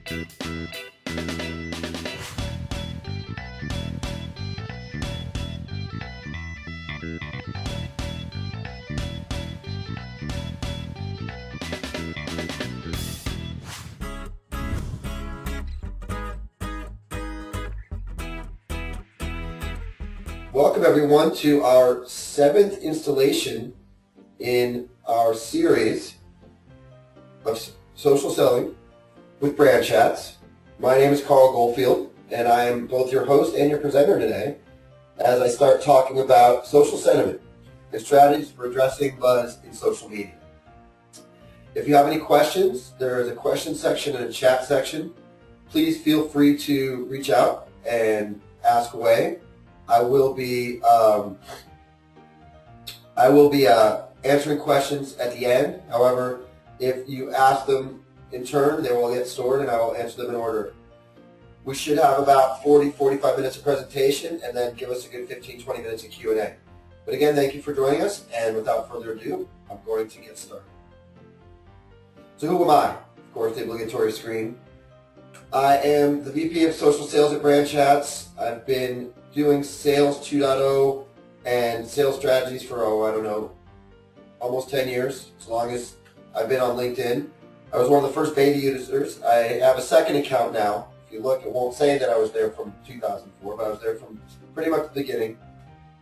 Welcome everyone to our 7th installation in our series of social selling with BrandChats. My name is Karl Goldfield, and I am both your host and your presenter today as I start talking about social sentiment and strategies for addressing buzz in social media. If you have any questions, there is a question section and a chat section. Please feel free to reach out and ask away. I will be answering questions at the end. However, if you ask them in turn, they will get stored and I will answer them in order. We should have about 40-45 minutes of presentation and then give us a good 15-20 minutes of Q&A. But again, thank you for joining us, and without further ado, I'm going to get started. So who am I? Of course, the obligatory screen. I am the VP of Social Sales at BrandChats. I've been doing Sales 2.0 and sales strategies for, almost 10 years, as long as I've been on LinkedIn. I was one of the first beta users. I have a second account now. If you look, it won't say that I was there from 2004, but I was there from pretty much the beginning.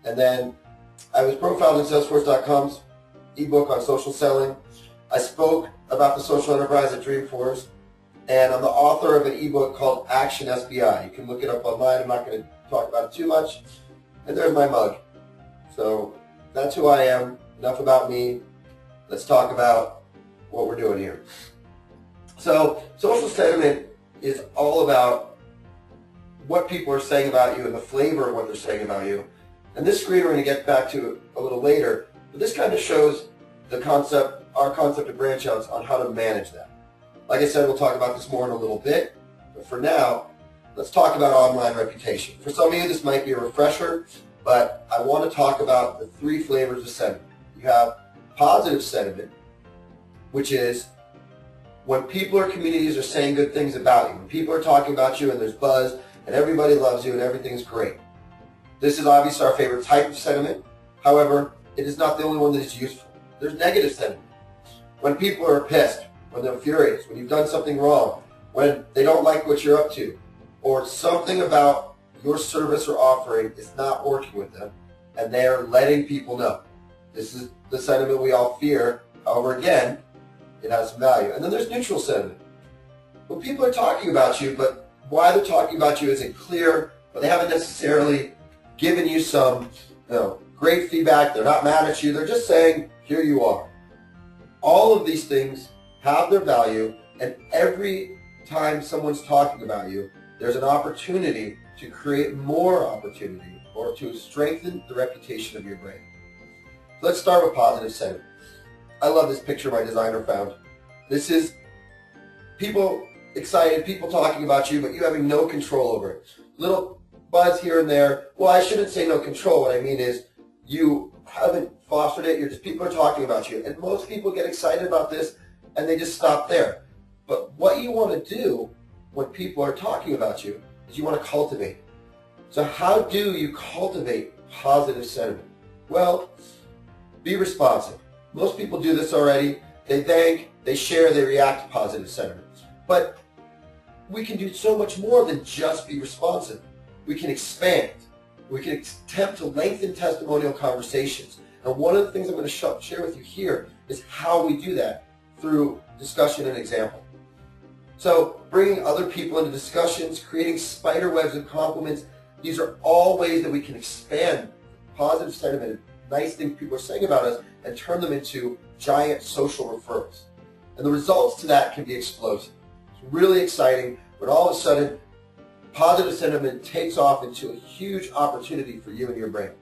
And then I was profiled in Salesforce.com's ebook on social selling. I spoke about the social enterprise at Dreamforce, and I'm the author of an ebook called Action SBI. You can look it up online. I'm not going to talk about it too much. And there's my mug. So that's who I am. Enough about me. Let's talk about what we're doing here. So social sentiment is all about what people are saying about you and the flavor of what they're saying about you. And this screen we're going to get back to a little later, but this kind of shows the concept, our concept of BrandChats on how to manage that. Like I said, we'll talk about this more in a little bit, but for now, let's talk about online reputation. For some of you, this might be a refresher, but I want to talk about the 3 flavors of sentiment. You have positive sentiment, which is when people or communities are saying good things about you, when people are talking about you and there's buzz and everybody loves you and everything's great. This is obviously our favorite type of sentiment. However, it is not the only one that is useful. There's negative sentiment. When people are pissed, when they're furious, when you've done something wrong, when they don't like what you're up to, or something about your service or offering is not working with them, and they are letting people know. This is the sentiment we all fear. However, again, it has some value. And then there's neutral sentiment. When people are talking about you, but why they're talking about you isn't clear, or they haven't necessarily given you some great feedback, they're not mad at you, they're just saying, here you are. All of these things have their value, and every time someone's talking about you, there's an opportunity to create more opportunity or to strengthen the reputation of your brand. So let's start with positive sentiment. I love this picture my designer found. This is people excited, people talking about you, but you having no control over it. Little buzz here and there. Well, I shouldn't say no control. What I mean is you haven't fostered it. People are talking about you. And most people get excited about this and they just stop there. But what you want to do when people are talking about you is you want to cultivate. So how do you cultivate positive sentiment? Well, be responsive. Most people do this already. They thank, they share, they react to positive sentiment. But we can do so much more than just be responsive. We can expand. We can attempt to lengthen testimonial conversations. And one of the things I'm going to share with you here is how we do that through discussion and example. So bringing other people into discussions, creating spider webs of compliments, these are all ways that we can expand positive sentiment, nice things people are saying about us, and turn them into giant social referrals. And the results to that can be explosive. It's really exciting when all of a sudden positive sentiment takes off into a huge opportunity for you and your brand.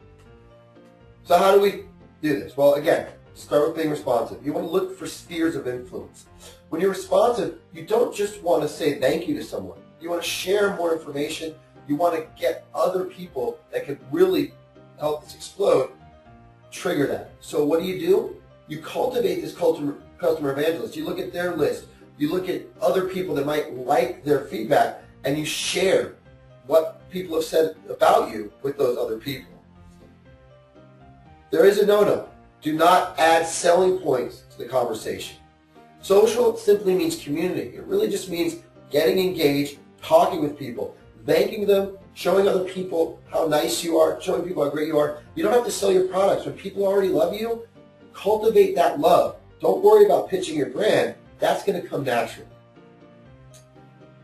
So how do we do this? Well, again, start with being responsive. You want to look for spheres of influence. When you're responsive, you don't just want to say thank you to someone. You want to share more information. You want to get other people that can really help this explode, trigger that. So what do? You cultivate this customer evangelist. You look at their list. You look at other people that might like their feedback, and you share what people have said about you with those other people. There is a no-no. Do not add selling points to the conversation. Social simply means community. It really just means getting engaged, talking with people, thanking them, showing other people how nice you are, showing people how great you are. You don't have to sell your products. When people already love you, cultivate that love. Don't worry about pitching your brand. That's going to come naturally.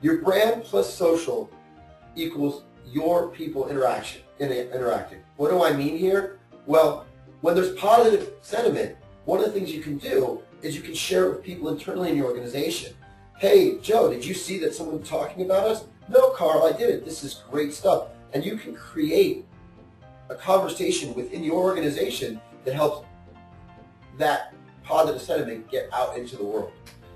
Your brand plus social equals your people interacting. What do I mean here? Well, when there's positive sentiment, one of the things you can do is you can share it with people internally in your organization. Hey, Joe, did you see that someone was talking about us? No, Carl, I didn't. This is great stuff. And you can create a conversation within your organization that helps that positive sentiment get out into the world.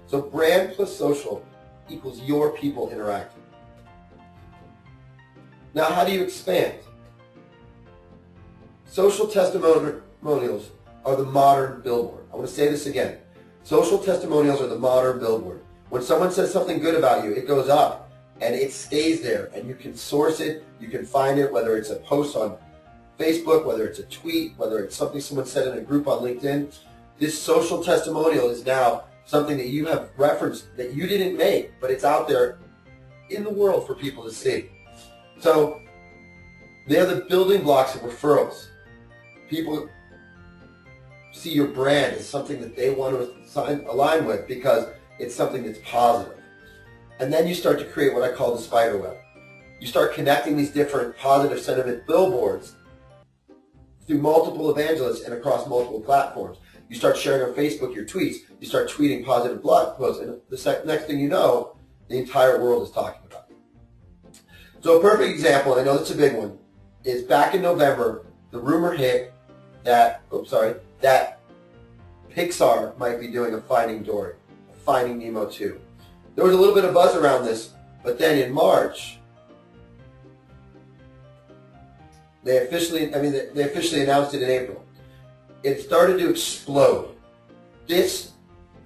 So brand plus social equals your people interacting. Now, how do you expand? Social testimonials are the modern billboard. I want to say this again. Social testimonials are the modern billboard. When someone says something good about you, it goes up and it stays there, and you can source it, you can find it, whether it's a post on Facebook, whether it's a tweet, whether it's something someone said in a group on LinkedIn. This social testimonial is now something that you have referenced that you didn't make, but it's out there in the world for people to see. So they're the building blocks of referrals. People see your brand as something that they want to align with because it's something that's positive. And then you start to create what I call the spider web. You start connecting these different positive sentiment billboards through multiple evangelists and across multiple platforms. You start sharing on Facebook your tweets. You start tweeting positive blog posts. And the next thing you know, the entire world is talking about it. So a perfect example, and I know that's a big one, is back in November, the rumor hit that Pixar might be doing a Finding Dory, a Finding Nemo 2. There was a little bit of buzz around this, but then in March, they officially announced it in April. It started to explode. This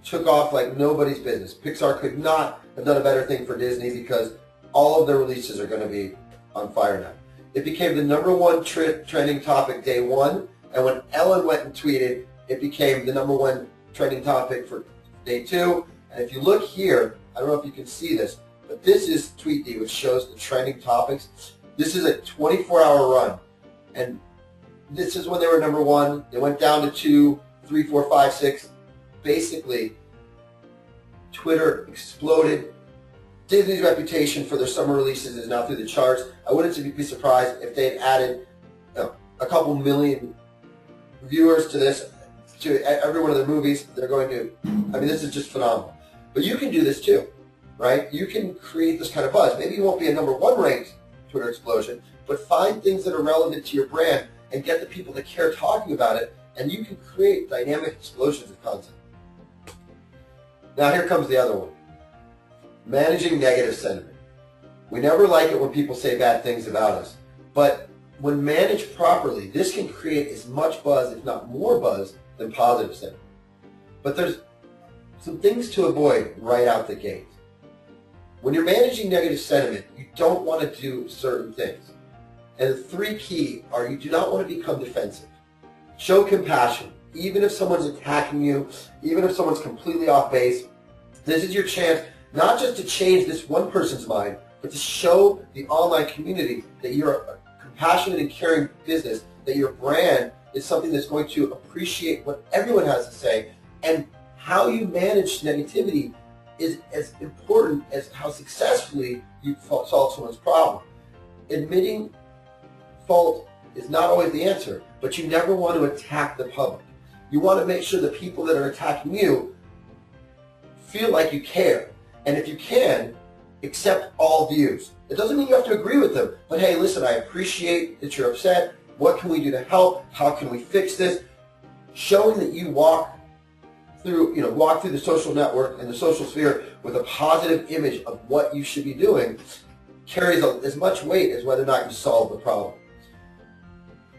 took off like nobody's business. Pixar could not have done a better thing for Disney because all of their releases are going to be on fire now. It became the #1 trending topic day one, and when Ellen went and tweeted, it became the #1 trending topic for day two. And if you look here, I don't know if you can see this, but this is TweetD, which shows the trending topics. This is a 24-hour run, and this is when they were #1. They went down to 2, 3, 4, 5, 6. Basically, Twitter exploded. Disney's reputation for their summer releases is now through the charts. I wouldn't be surprised if they had added a couple million viewers to this, to every one of their movies. They're going to, this is just phenomenal. But you can do this too, right? You can create this kind of buzz. Maybe you won't be a #1 ranked Twitter explosion, but find things that are relevant to your brand and get the people that care talking about it, and you can create dynamic explosions of content. Now here comes the other one. Managing negative sentiment. We never like it when people say bad things about us, but when managed properly, this can create as much buzz, if not more buzz, than positive sentiment. But there's some things to avoid right out the gate. When you're managing negative sentiment, you don't want to do certain things. And the three key are: you do not want to become defensive. Show compassion. Even if someone's attacking you, even if someone's completely off base, this is your chance not just to change this one person's mind, but to show the online community that you're a compassionate and caring business, that your brand is something that's going to appreciate what everyone has to say, and how you manage negativity is as important as how successfully you solve someone's problem. Admitting fault is not always the answer, but you never want to attack the public. You want to make sure the people that are attacking you feel like you care. And if you can, accept all views. It doesn't mean you have to agree with them, but hey, listen, I appreciate that you're upset. What can we do to help? How can we fix this? Showing that you walk through the social network and the social sphere with a positive image of what you should be doing carries as much weight as whether or not you solve the problem.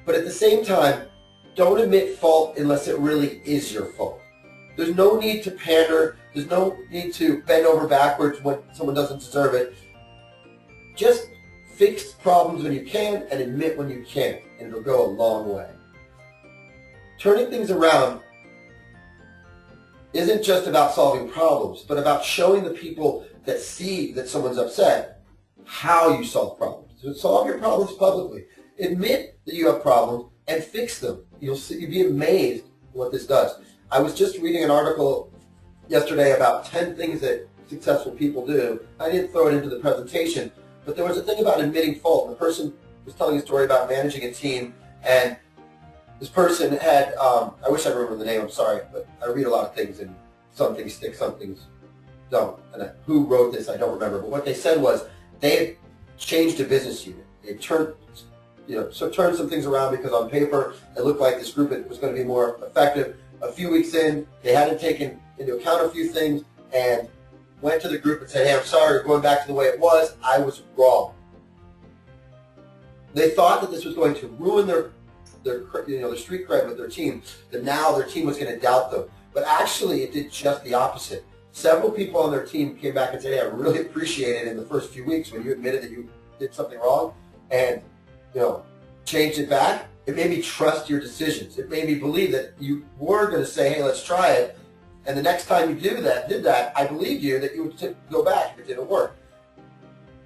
But at the same time, don't admit fault unless it really is your fault. There's no need to pander. There's no need to bend over backwards when someone doesn't deserve it. Just fix problems when you can and admit when you can't, and it'll go a long way. Turning things around isn't just about solving problems, but about showing the people that see that someone's upset how you solve problems. So solve your problems publicly. Admit that you have problems and fix them. You'll be amazed what this does. I was just reading an article yesterday about 10 things that successful people do. I didn't throw it into the presentation, but there was a thing about admitting fault. The person was telling a story about managing a team, and this person had, I wish I remember the name, I'm sorry, but I read a lot of things, and some things stick, some things don't. And who wrote this, I don't remember. But what they said was they had changed a business unit. They turned some things around because on paper it looked like this group was going to be more effective. A few weeks in, they hadn't taken into account a few things and went to the group and said, hey, I'm sorry, we're going back to the way it was. I was wrong. They thought that this was going to ruin their street cred with their team, that now their team was going to doubt them. But actually, it did just the opposite. Several people on their team came back and said, hey, I really appreciate it in the first few weeks when you admitted that you did something wrong and changed it back. It made me trust your decisions. It made me believe that you were going to say, hey, let's try it. And the next time you did that, I believed you that you would go back if it didn't work.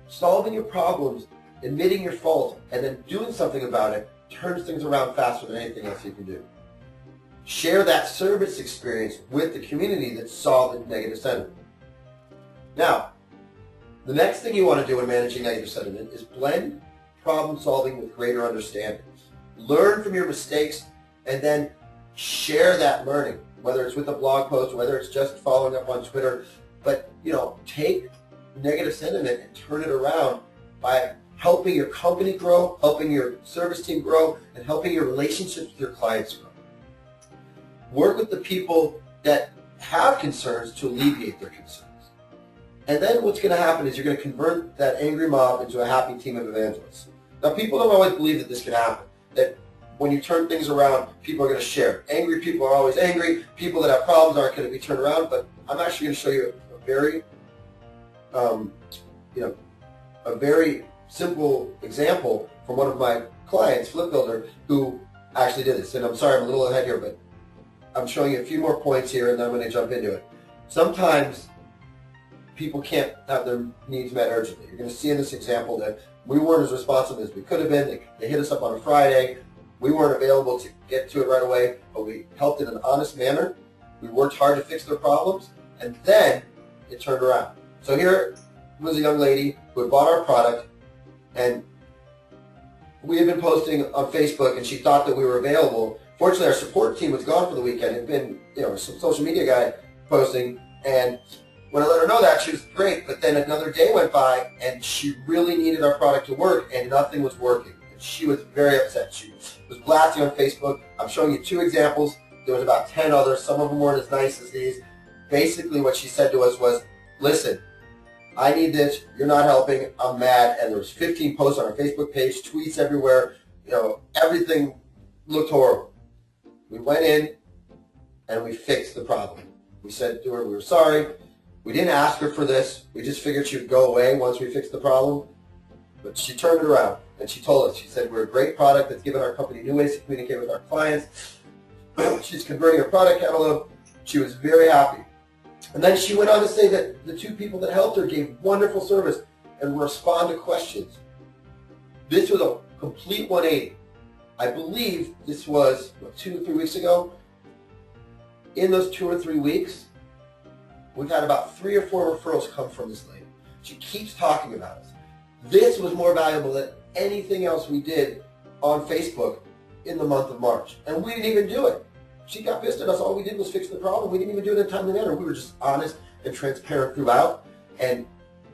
Solving your problems, admitting your fault, and then doing something about it turns things around faster than anything else you can do. Share that service experience with the community that saw the negative sentiment. Now, the next thing you want to do when managing negative sentiment is blend problem solving with greater understanding. Learn from your mistakes and then share that learning, whether it's with a blog post, whether it's just following up on Twitter. But, take negative sentiment and turn it around by helping your company grow, helping your service team grow, and helping your relationships with your clients grow. Work with the people that have concerns to alleviate their concerns. And then what's going to happen is you're going to convert that angry mob into a happy team of evangelists. Now, people don't always believe that this can happen, that when you turn things around, people are going to share. Angry people are always angry. People that have problems aren't going to be turned around, but I'm actually going to show you a very simple example from one of my clients, Flip Builder, who actually did this. And I'm sorry, I'm a little ahead here, but I'm showing you a few more points here, and then I'm going to jump into it. Sometimes people can't have their needs met urgently. You're going to see in this example that we weren't as responsive as we could have been. They hit us up on a Friday. We weren't available to get to it right away, but we helped in an honest manner. We worked hard to fix their problems, and then it turned around. So here was a young lady who had bought our product, and we had been posting on Facebook, and she thought that we were available. Fortunately, our support team was gone for the weekend. It had been, a social media guy posting, and when I let her know that, she was great, but then another day went by, and she really needed our product to work, and nothing was working. And she was very upset. She was blasting on Facebook. I'm showing you 2 examples. There was about 10 others. Some of them weren't as nice as these. Basically, what she said to us was, listen, I need this. You're not helping. I'm mad. And there was 15 posts on our Facebook page, tweets everywhere. Everything looked horrible. We went in, and we fixed the problem. We said to her we were sorry. We didn't ask her for this. We just figured she would go away once we fixed the problem. But she turned it around, and she told us, she said, we're a great product that's given our company new ways to communicate with our clients. She's converting her product catalog. She was very happy. And then she went on to say that the 2 people that helped her gave wonderful service and respond to questions. This was a complete 180. I believe this was 2 or 3 weeks ago. In those 2 or 3 weeks, we've had about 3 or 4 referrals come from this lady. She keeps talking about us. This was more valuable than anything else we did on Facebook in the month of March. And we didn't even do it. She got pissed at us. All we did was fix the problem. We didn't even do it in a timely manner. We were just honest and transparent throughout. And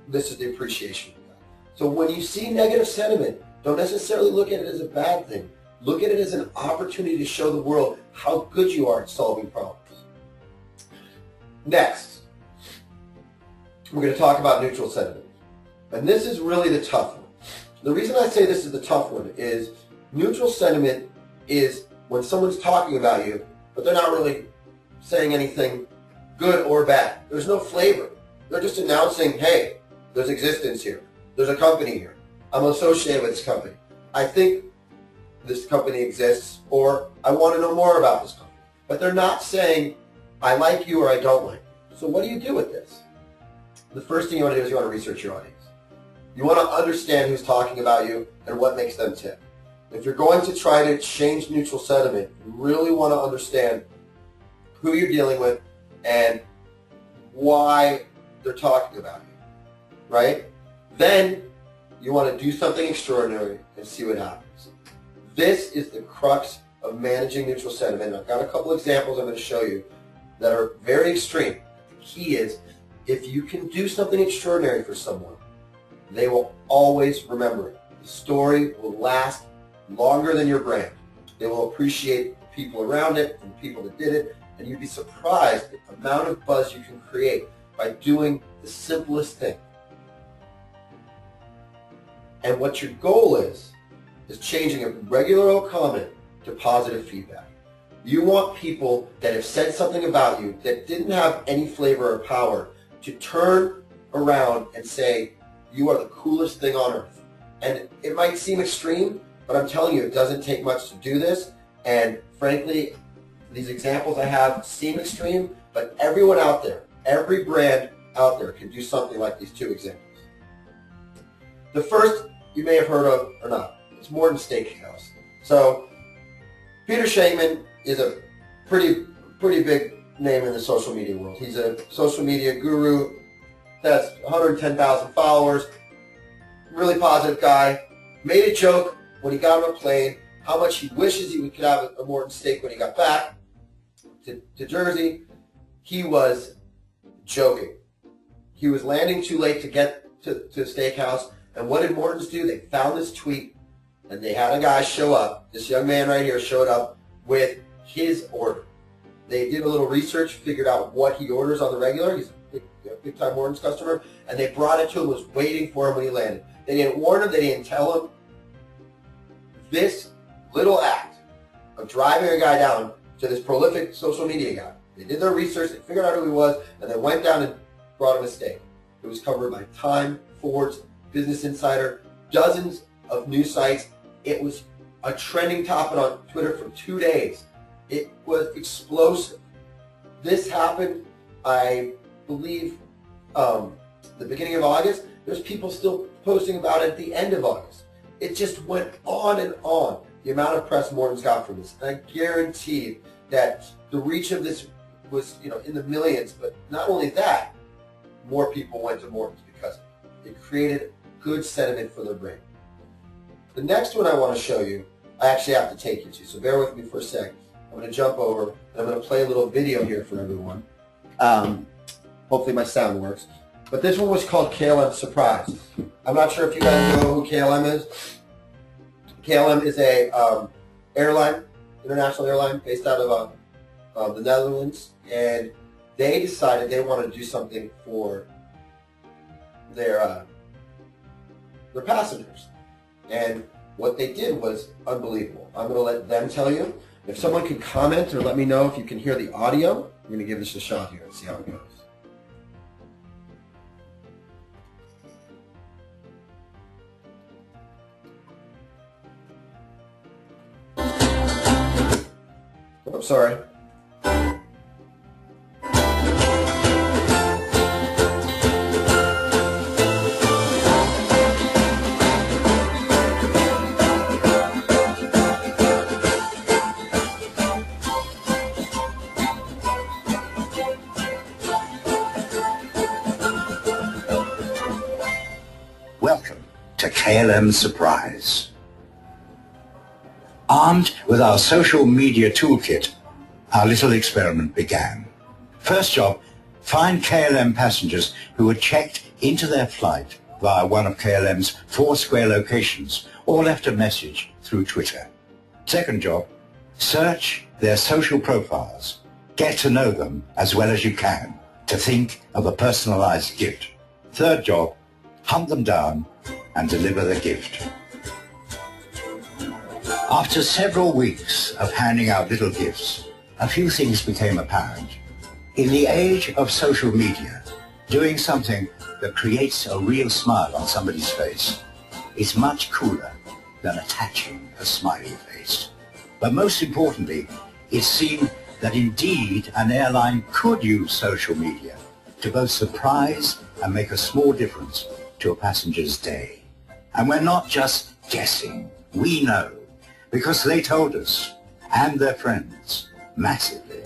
this is the appreciation we got. So when you see negative sentiment, don't necessarily look at it as a bad thing. Look at it as an opportunity to show the world how good you are at solving problems. Next, we're going to talk about neutral sentiment. And this is really the tough one. The reason I say this is the tough one is neutral sentiment is when someone's talking about you, but they're not really saying anything good or bad. There's no flavor. They're just announcing, hey, there's existence here. There's a company here. I'm associated with this company. I think this company exists, or I want to know more about this company. But they're not saying, I like you or I don't like you. So what do you do with this? The first thing you want to do is you want to research your audience. You want to understand who's talking about you and what makes them tick. If you're going to try to change neutral sentiment, you really want to understand who you're dealing with and why they're talking about you, right? Then you want to do something extraordinary and see what happens. This is the crux of managing neutral sentiment. I've got a couple examples I'm going to show you that are very extreme. The key is, if you can do something extraordinary for someone, they will always remember it. The story will last longer than your brand. They will appreciate the people around it and the people that did it, and you'd be surprised at the amount of buzz you can create by doing the simplest thing. And what your goal is changing a regular old comment to positive feedback. You want people that have said something about you that didn't have any flavor or power to turn around and say, you are the coolest thing on earth. And it might seem extreme, but I'm telling you, it doesn't take much to do this. And frankly, these examples I have seem extreme, but everyone out there, every brand out there can do something like these two examples. The first you may have heard of or not. It's Morton Steakhouse. So Peter Shankman is a pretty big name in the social media world. He's a social media guru that's 110,000 followers, really positive guy. Made a joke when he got on a plane how much he wishes he could have a Morton steak when he got back to Jersey. He was joking. He was landing too late to get to the steakhouse. And what did Morton's do? They found this tweet, and they had a guy show up. This young man right here showed up with his order. They did a little research, figured out what he orders on the regular. He's a big-time Morton's customer, and they brought it to him, was waiting for him when he landed. They didn't warn him. They didn't tell him. This little act of driving a guy down to this prolific social media guy, they did their research, they figured out who he was, and they went down and brought him a steak. It was covered by Time, Forbes, Business Insider, dozens of news sites. It was a trending topic on Twitter for 2 days. It was explosive. This happened, I believe, the beginning of August. There's people still posting about it at the end of August. It just went on and on, the amount of press Morton's got from this. And I guarantee that the reach of this was, in the millions. But not only that, more people went to Morton's because it created good sentiment for their brand. The next one I want to show you, I actually have to take you to, so bear with me for a sec. I'm going to jump over, and I'm going to play a little video here for everyone. Hopefully my sound works. But this one was called KLM Surprise. I'm not sure if you guys know who KLM is. KLM is a airline, international airline based out of the Netherlands, and they decided they wanted to do something for their passengers. And what they did was unbelievable. I'm going to let them tell you. If someone can comment or let me know if you can hear the audio, I'm going to give this a shot here and see how it goes. Oh, sorry. Welcome to KLM Surprise. Armed with our social media toolkit, our little experiment began. First job, find KLM passengers who had checked into their flight via one of KLM's 4 square locations or left a message through Twitter. Second job, search their social profiles. Get to know them as well as you can to think of a personalized gift. Third job, hunt them down and deliver the gift. After several weeks of handing out little gifts, a few things became apparent. In the age of social media, doing something that creates a real smile on somebody's face is much cooler than attaching a smiley face. But most importantly, it seemed that indeed an airline could use social media to both surprise and make a small difference to a passenger's day. And we're not just guessing, we know, because they told us, and their friends, massively.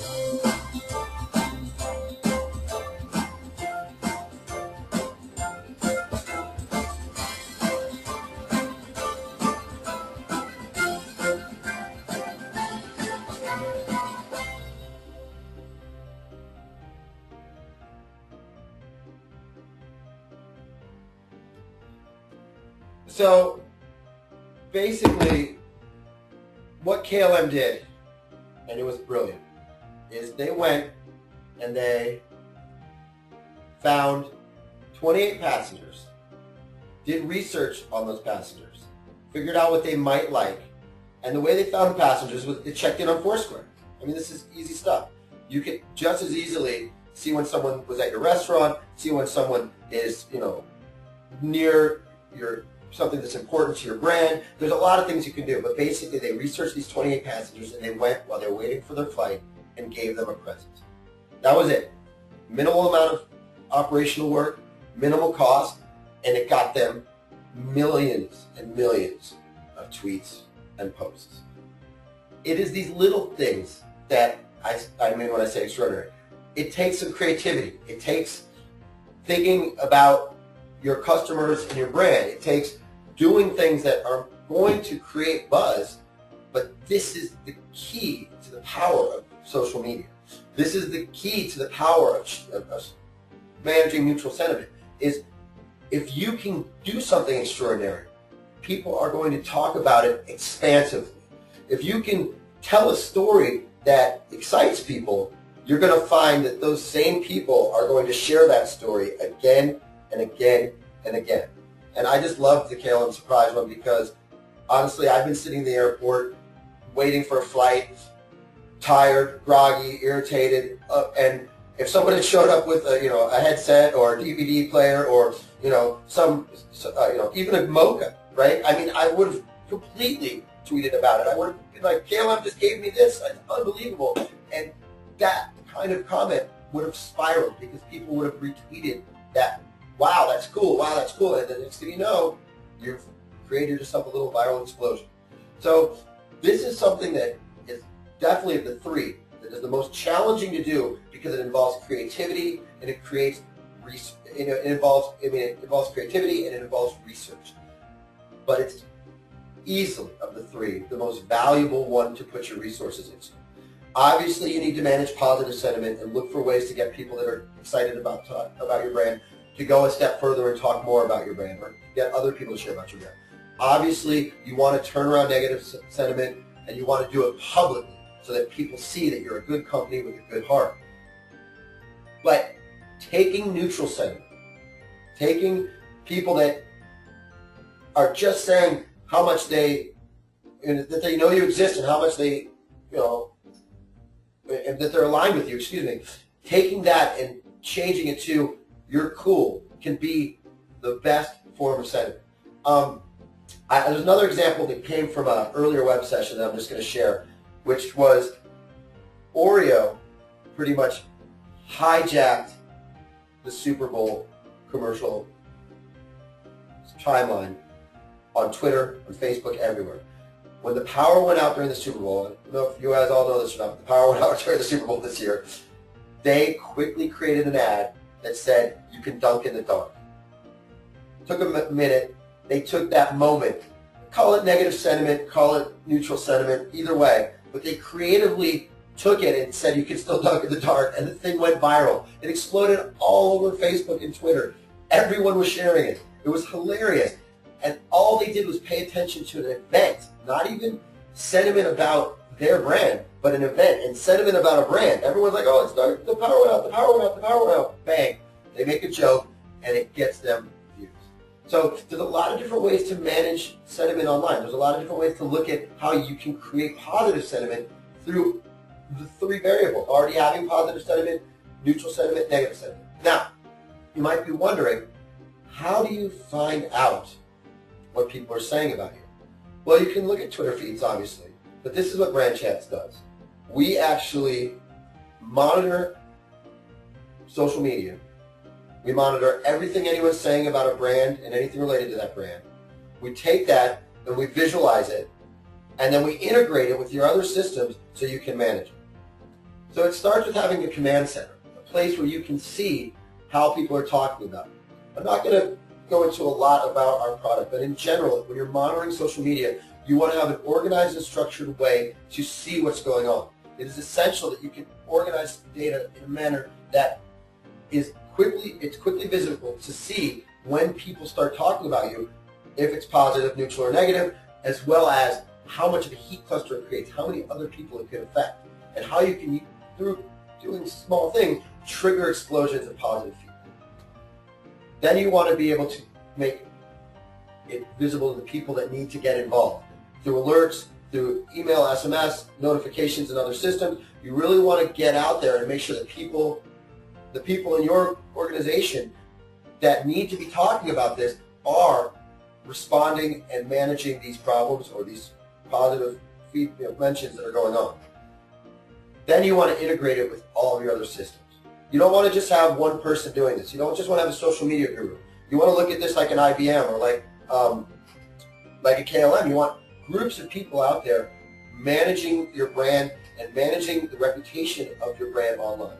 So basically what KLM did, and it was brilliant, is they went and they found 28 passengers, did research on those passengers, figured out what they might like, and the way they found the passengers was they checked in on Foursquare. I mean, this is easy stuff. You could just as easily see when someone was at your restaurant, see when someone is, near your something that's important to your brand. There's a lot of things you can do, but basically they researched these 28 passengers and they went while they were waiting for their flight and gave them a present. That was it. Minimal amount of operational work, minimal cost, and it got them millions and millions of tweets and posts. It is these little things that I mean when I say extraordinary. It takes some creativity. It takes thinking about your customers and your brand. It takes doing things that are going to create buzz, but this is the key to the power of social media. This is the key to the power of managing neutral sentiment, is if you can do something extraordinary, people are going to talk about it expansively. If you can tell a story that excites people, you're going to find that those same people are going to share that story again and again and again. And I just love the KLM Surprise one because, honestly, I've been sitting in the airport waiting for a flight, tired, groggy, irritated, and if someone had showed up with a headset or a DVD player or even a mocha, right? I mean, I would have completely tweeted about it. I would have been like, KLM just gave me this. It's unbelievable. And that kind of comment would have spiraled because people would have retweeted that. Wow, that's cool. Wow, that's cool. And the next thing you know, you've created yourself a little viral explosion. So this is something that is definitely of the three that is the most challenging to do because it involves creativity and it creates it involves creativity and it involves research. But it's easily of the three the most valuable one to put your resources into. Obviously, you need to manage positive sentiment and look for ways to get people that are excited about your brand to go a step further and talk more about your brand or get other people to share about your brand. Obviously, you want to turn around negative sentiment and you want to do it publicly so that people see that you're a good company with a good heart. But taking neutral sentiment, taking people that are just saying how much that they know you exist and how much they, and that they're aligned with you, taking that and changing it to you're cool can be the best form of sentiment. There's another example that came from an earlier web session that I'm just going to share, which was Oreo pretty much hijacked the Super Bowl commercial timeline on Twitter, on Facebook, everywhere. When the power went out during the Super Bowl, I don't know if you guys all know this or not, but the power went out during the Super Bowl this year, they quickly created an ad that said, you can dunk in the dark. It took a minute. They took that moment, call it negative sentiment, call it neutral sentiment, either way, but they creatively took it and said you can still dunk in the dark, and the thing went viral. It exploded all over Facebook and Twitter. Everyone was sharing it. It was hilarious. And all they did was pay attention to an event, not even sentiment about their brand, but an event and sentiment about a brand. Everyone's like, oh, it's dark, the power went out, the power went out, the power went out. Bang. They make a joke, and it gets them views. So there's a lot of different ways to manage sentiment online. There's a lot of different ways to look at how you can create positive sentiment through the three variables, already having positive sentiment, neutral sentiment, negative sentiment. Now, you might be wondering, how do you find out what people are saying about you? Well, you can look at Twitter feeds, obviously, but this is what BrandChats does. We actually monitor social media. We monitor everything anyone's saying about a brand and anything related to that brand. We take that and we visualize it, and then we integrate it with your other systems so you can manage it. So it starts with having a command center, a place where you can see how people are talking about it. I'm not going to go into a lot about our product, but in general, when you're monitoring social media, you want to have an organized and structured way to see what's going on. It is essential that you can organize data in a manner that is quickly visible to see when people start talking about you, if it's positive, neutral, or negative, as well as how much of a heat cluster it creates, how many other people it could affect, and how you can, through doing small things, trigger explosions of positive feedback. Then you want to be able to make it visible to the people that need to get involved. Through alerts, through email, SMS, notifications, and other systems, you really want to get out there and make sure that the people in your organization that need to be talking about this are responding and managing these problems or these positive mentions that are going on. Then you want to integrate it with all of your other systems. You don't want to just have one person doing this. You don't just want to have a social media guru. You want to look at this like an IBM or like a KLM. You want groups of people out there managing your brand and managing the reputation of your brand online.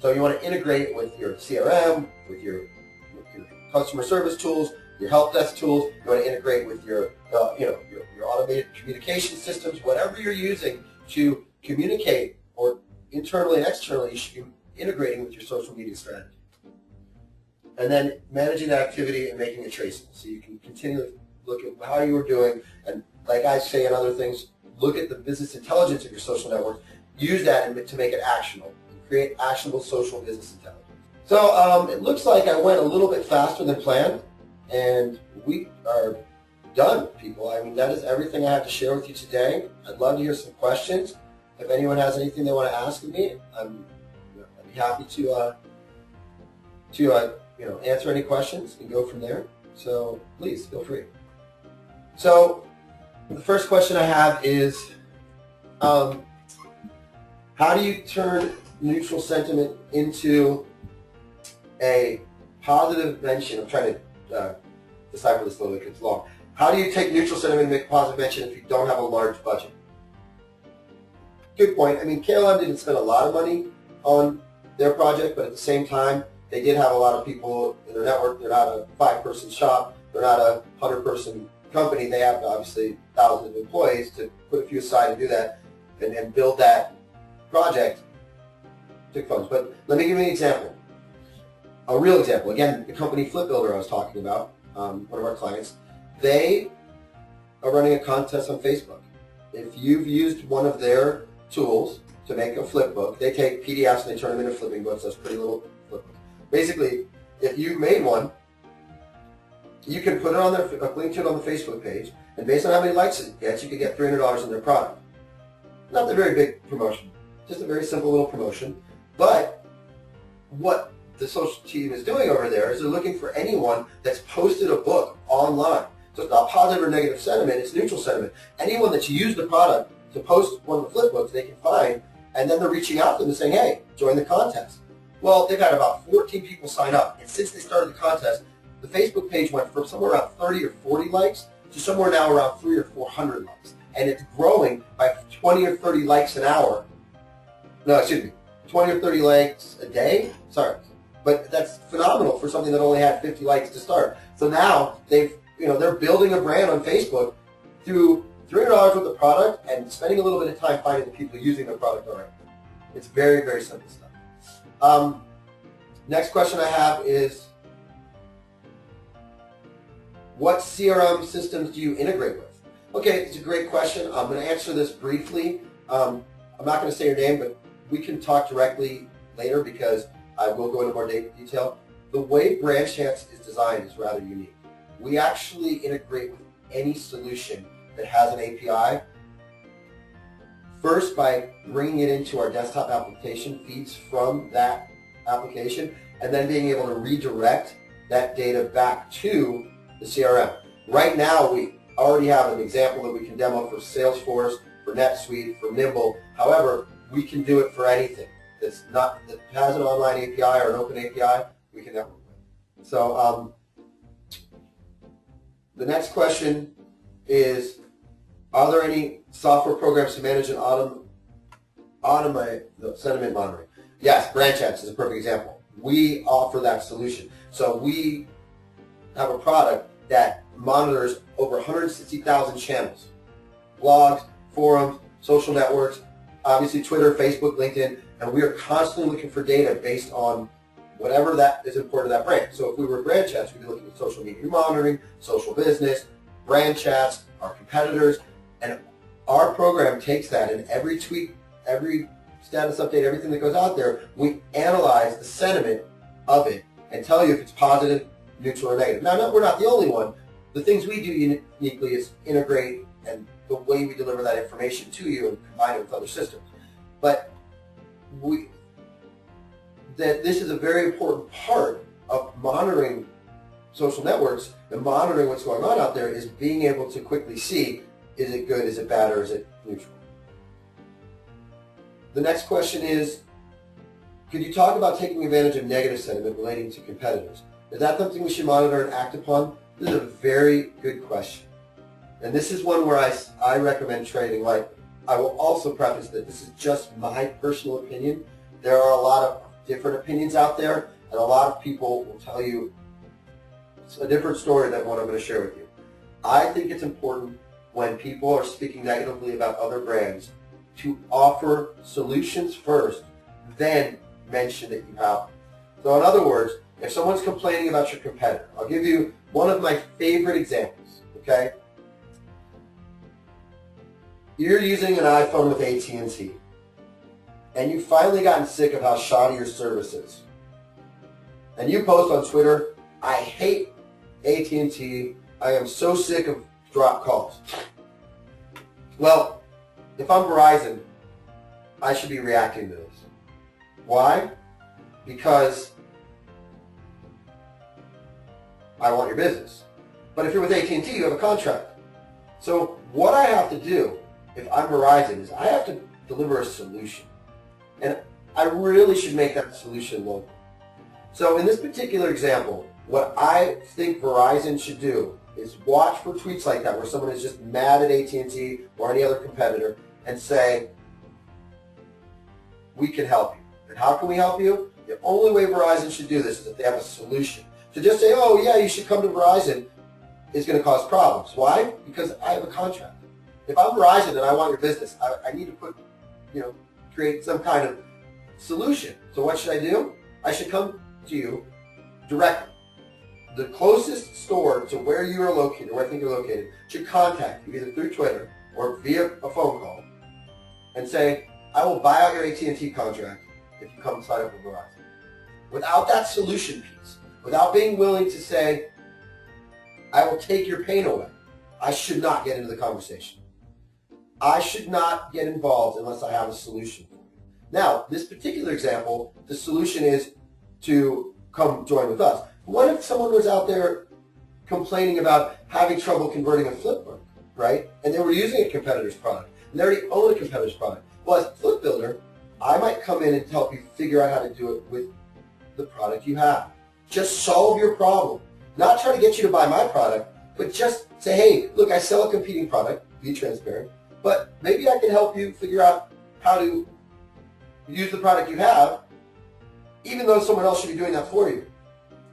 So you want to integrate it with your CRM, with your customer service tools, your help desk tools. You want to integrate with your automated communication systems, whatever you're using to communicate, or internally and externally, you should be integrating with your social media strategy. And then managing that activity and making it traceable, so you can continually look at how you were doing, and like I say in other things, look at the business intelligence of your social networks, use that to make it actionable, and create actionable social business intelligence. So it looks like I went a little bit faster than planned, and we are done, people. I mean, that is everything I have to share with you today. I'd love to hear some questions. If anyone has anything they want to ask me, I'd be happy to answer any questions and go from there. So please feel free. So the first question I have is, how do you turn neutral sentiment into a positive mention? I'm trying to decipher this a little bit because it's long. How do you take neutral sentiment and make a positive mention if you don't have a large budget? Good point. I mean, KLM didn't spend a lot of money on their project, but at the same time, they did have a lot of people in their network. They're not a 5-person shop. They're not a 100-person company. They have, obviously, thousands of employees to put a few aside and do that and build that project. Took funds. But let me give you an example. A real example. Again, the company Flip Builder I was talking about, one of our clients, they are running a contest on Facebook. If you've used one of their tools to make a flip book, they take PDFs and they turn them into flipping books. Those pretty little flip books. Basically, if you made one, you can put it on their link to it on the Facebook page, and based on how many likes it gets, you could get $300 in their product. Not a very big promotion, just a very simple little promotion. But what the social team is doing over there is they're looking for anyone that's posted a book online. So it's not positive or negative sentiment, it's neutral sentiment. Anyone that's used the product to post one of the flip books they can find, and then they're reaching out to them and saying, hey, join the contest. Well, they've had about 14 people sign up, and since they started the contest, the Facebook page went from somewhere around 30 or 40 likes to somewhere now around 300 or 400 likes. And it's growing by 20 or 30 likes an hour. No, excuse me, 20 or 30 likes a day? Sorry. But that's phenomenal for something that only had 50 likes to start. So now they're building a brand on Facebook through $300 worth of product and spending a little bit of time finding the people using the product already. It's very, very simple stuff. Next question I have is, what CRM systems do you integrate with? Okay, it's a great question. I'm going to answer this briefly. I'm not going to say your name, but we can talk directly later because I will go into more detail. The way BrandChats is designed is rather unique. We actually integrate with any solution that has an API First, by bringing it into our desktop application, feeds from that application, and then being able to redirect that data back to the CRM. Right now, we already have an example that we can demo for Salesforce, for NetSuite, for Nimble. However, we can do it for anything that has an online API or an open API. We can network with. So the next question is, are there any software programs to manage and automate the sentiment monitoring? Yes, BrandChats is a perfect example. We offer that solution. So we have a product that monitors over 160,000 channels, blogs, forums, social networks, obviously Twitter, Facebook, LinkedIn, and we are constantly looking for data based on whatever that is important to that brand. So if we were BrandChats, we'd be looking at social media monitoring, social business, BrandChats, our competitors, and our program takes that, and every tweet, every status update, everything that goes out there, we analyze the sentiment of it and tell you if it's positive, neutral, or negative. Now, we're not the only one. The things we do uniquely is integrate and the way we deliver that information to you and combine it with other systems. But this is a very important part of monitoring social networks and monitoring what's going on out there, is being able to quickly see, is it good, is it bad, or is it neutral? The next question is, could you talk about taking advantage of negative sentiment relating to competitors? Is that something we should monitor and act upon? This is a very good question. And this is one where I recommend trading lightly. I will also preface that this is just my personal opinion. There are a lot of different opinions out there, and a lot of people will tell you a different story than what I'm going to share with you. I think it's important when people are speaking negatively about other brands to offer solutions first, then mention that you have them. So in other words, if someone's complaining about your competitor, I'll give you one of my favorite examples, okay? You're using an iPhone with AT&T, and you've finally gotten sick of how shoddy your service is. And you post on Twitter, I hate AT&T, I am so sick of drop calls. Well, if I'm Verizon, I should be reacting to this. Why? Because I want your business. But if you're with AT&T, you have a contract. So what I have to do, if I'm Verizon, is I have to deliver a solution. And I really should make that solution local. So in this particular example, what I think Verizon should do is watch for tweets like that where someone is just mad at AT&T or any other competitor and say, we can help you. And how can we help you? The only way Verizon should do this is if they have a solution. To just say, oh yeah, you should come to Verizon is going to cause problems. Why? Because I have a contract. If I'm Verizon and I want your business, I need to create some kind of solution. So what should I do? I should come to you directly. The closest store to where you are located, or where I think you're located, should contact you either through Twitter or via a phone call and say, I will buy out your AT&T contract if you come sign up with Verizon. Without that solution piece, without being willing to say, I will take your pain away, I should not get into the conversation. I should not get involved unless I have a solution for you. Now, this particular example, the solution is to come join with us. What if someone was out there complaining about having trouble converting a flip book, right? And they were using a competitor's product, and they already own a competitor's product. Well, as a flip builder, I might come in and help you figure out how to do it with the product you have. Just solve your problem. Not try to get you to buy my product, but just say, hey, look, I sell a competing product, be transparent, but maybe I can help you figure out how to use the product you have, even though someone else should be doing that for you.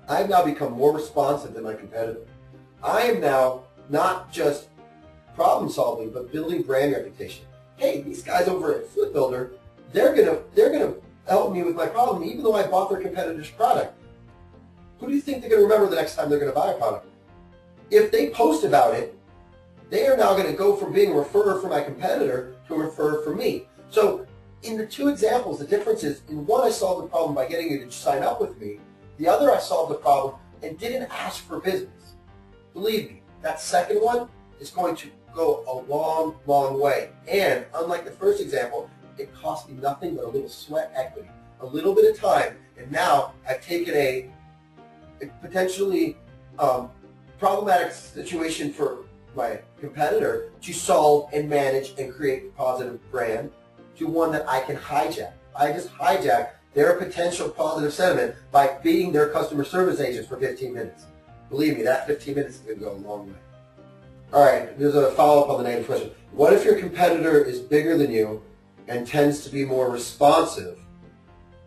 I have now become more responsive than my competitor. I am now not just problem solving, but building brand reputation. Hey, these guys over at Flip Builder, they're gonna help me with my problem, even though I bought their competitor's product. Who do you think they're gonna remember the next time they're gonna buy a product? If they post about it, they are now gonna go from being a referrer for my competitor to a referrer for me. So in the two examples, the difference is, in one I solved the problem by getting you to sign up with me. The other I solved the problem and didn't ask for business. Believe me, that second one is going to go a long, long way. And unlike the first example, it cost me nothing but a little sweat equity, a little bit of time, and now I've taken a potentially problematic situation for my competitor to solve and manage and create a positive brand to one that I can hijack. I just hijack their potential positive sentiment by being their customer service agents for 15 minutes. Believe me, that 15 minutes is going to go a long way. All right, there's a follow-up on the negative question. What if your competitor is bigger than you and tends to be more responsive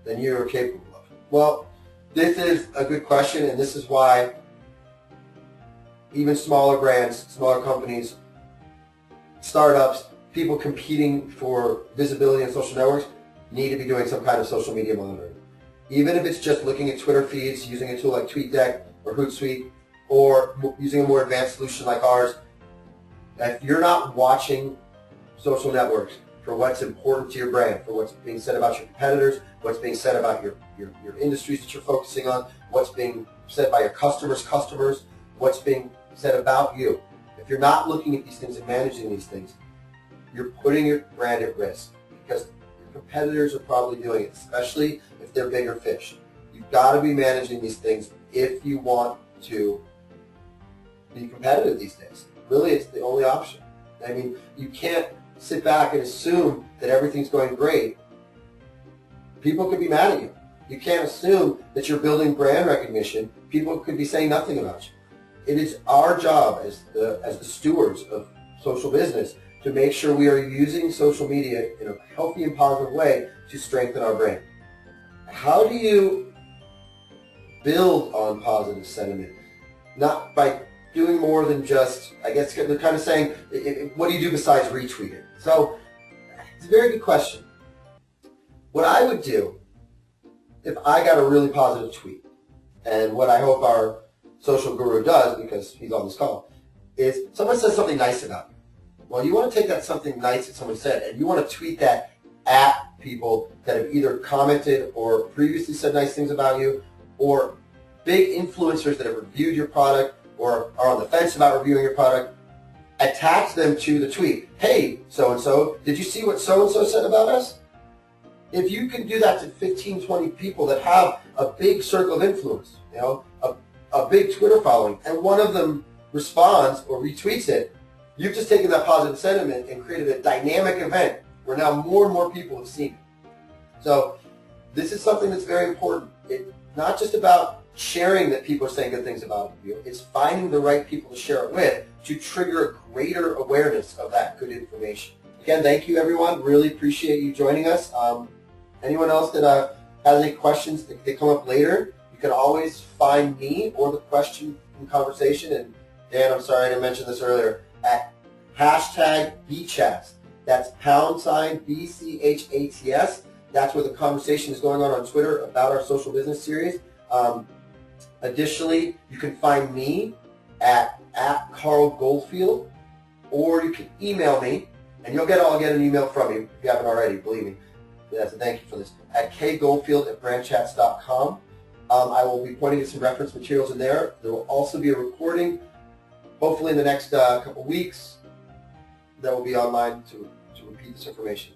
than you are capable of? Well, this is a good question, and this is why even smaller brands, smaller companies, startups, people competing for visibility on social networks need to be doing some kind of social media monitoring. Even if it's just looking at Twitter feeds, using a tool like TweetDeck or Hootsuite, or using a more advanced solution like ours, if you're not watching social networks for what's important to your brand, for what's being said about your competitors, what's being said about your industries that you're focusing on, what's being said by your customers, what's being said about you. If you're not looking at these things and managing these things, you're putting your brand at risk because your competitors are probably doing it, especially if they're bigger fish. You've got to be managing these things if you want to be competitive these days. Really, it's the only option. I mean, you can't sit back and assume that everything's going great. People could be mad at you. You can't assume that you're building brand recognition. People could be saying nothing about you. It is our job as the stewards of social business to make sure we are using social media in a healthy and positive way to strengthen our brand. How do you build on positive sentiment? Not by doing more than just, I guess they're kind of saying, what do you do besides retweet it? So it's a very good question. What I would do if I got a really positive tweet, and what I hope our social guru does, because he's on this call, is someone says something nice about you. Well, you want to take that something nice that someone said, and you want to tweet that at people that have either commented or previously said nice things about you, or big influencers that have reviewed your product or are on the fence about reviewing your product. Attach them to the tweet. Hey, so-and-so, did you see what so-and-so said about us? If you can do that to 15, 20 people that have a big circle of influence, a big Twitter following, and one of them responds or retweets it, you've just taken that positive sentiment and created a dynamic event where now more and more people have seen it. So this is something that's very important. It's not just about sharing that people are saying good things about you. It's finding the right people to share it with to trigger a greater awareness of that good information. Again, thank you, everyone. Really appreciate you joining us. Anyone else that has any questions that they come up later, you can always find me or the question in conversation. And Dan, I'm sorry I didn't mention this earlier, at #BChats. That's #BCHATS. That's where the conversation is going on Twitter about our social business series. Additionally, you can find me at Karl Goldfield, or you can email me, and I'll get an email from you if you haven't already, believe me. That's a thank you for this, at kgoldfield@brandchats.com. I will be pointing to some reference materials in there. There will also be a recording, hopefully in the next couple weeks, that will be online to repeat this information.